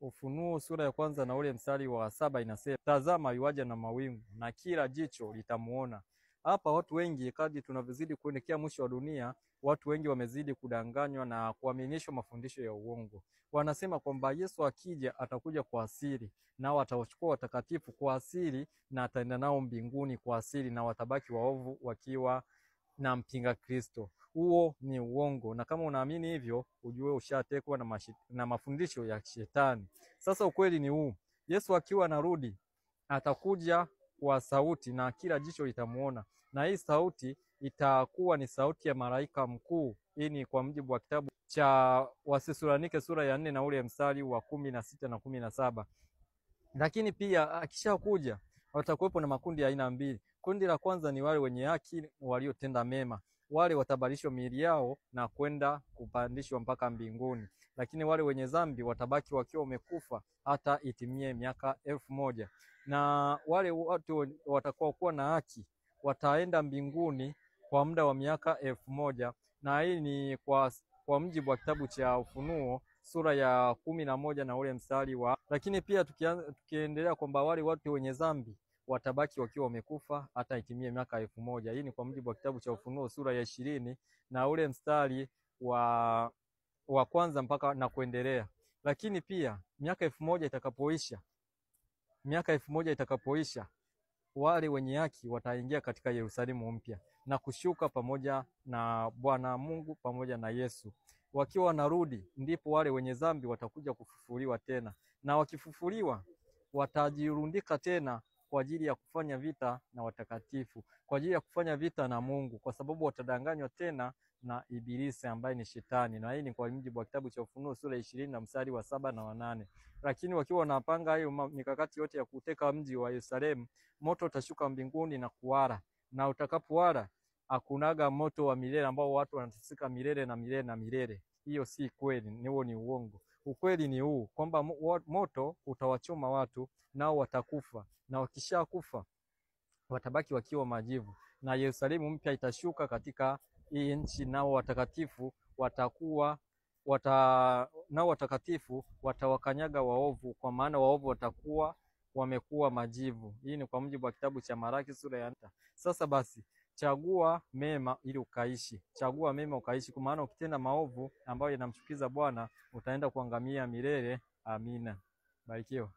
Ufunuo sura ya kwanza na ule mstari wa 7 inasema, tazama yuaja na mawingu na kila jicho litamuona. Hapa watu wengi, kadri tunavyozidi kuelekea mwisho wa dunia, watu wengi wamezidi kudanganywa na kuaminishwa mafundisho ya uongo. Wanasema kwamba Yesu akija atakuja kwa asili, nao atawachukua watakatifu kwa asili na ataenda nao mbinguni kwa asili, na watabaki waovu wakiwa na mpinga Kristo. Huo ni uongo, na kama unaamini hivyo ujue ushatekwa na mafundisho ya shetani. Sasa ukweli ni huu: Yesu akiwa anarudi atakuja kwa sauti na kila jicho litamuona, na hii sauti itakuwa ni sauti ya malaika mkuu. Hii ni kwa mujibu wa kitabu cha Wathesalonike sura ya 4 na ule mstari wa 16 na 17. Lakini pia akishakuja watakuwepo na makundi ya aina mbili. Kundi la kwanza ni wale wenye haki waliotenda mema, wale watabadilishwa miili yao na kwenda kupandishwa mpaka mbinguni. Lakini wale wenye dhambi watabaki wakiwa wamekufa hata itimie miaka 1000. Na wale watu watakuwa kuwa na haki wataenda mbinguni kwa muda wa miaka 1000, na hii ni kwa mujibu wa kitabu cha Ufunuo sura ya 11 na ule mstari wa. Lakini pia tukiendelea kwamba wale watu wenye dhambi watabaki wakiwa wamekufa hata itimie miaka 1000. Hii ni kwa mujibu wa kitabu cha Ufunuo sura ya 20 na ule mstari wa kwanza mpaka na kuendelea. Lakini pia miaka 1000 itakapoisha, wale wenye haki wataingia katika Yerusalemu mpya na kushuka pamoja na Bwana Mungu pamoja na Yesu. Wakiwa wanarudi, ndipo wale wenye dhambi watakuja kufufuliwa tena, na wakifufuliwa watajirundika tena kwa ajili ya kufanya vita na watakatifu, kwa ajili ya kufanya vita na Mungu, kwa sababu watadanganywa tena na Ibilisi ambaye ni Shetani. Na hii ni kwa mujibu wa kitabu cha Ufunuo sura 20 na mstari wa 7 na 8. Lakini wakiwa wanapanga hiyo mikakati yote ya kuteka mji wa Yerusalemu, moto utashuka mbinguni na kuwala, na utakapowala hakunaga moto wa milele ambao watu wanateseka milele na milele na milele. Hiyo si kweli, huo ni uongo. Ukweli ni huu kwamba moto utawachoma watu nao watakufa, na wakishakufa watabaki wakiwa majivu, na Yerusalemu mpya itashuka katika hii nchi, nao watakatifu watawakanyaga waovu, kwa maana waovu watakuwa wamekuwa majivu. Hii ni kwa mujibu wa kitabu cha Malaki sura ya 4. Sasa basi chagua mema ili ukaishi. Chagua mema ukaishi, kwa maana ukitenda maovu ambayo yanamchukiza Bwana utaenda kuangamia milele. Amina. Barikiwa.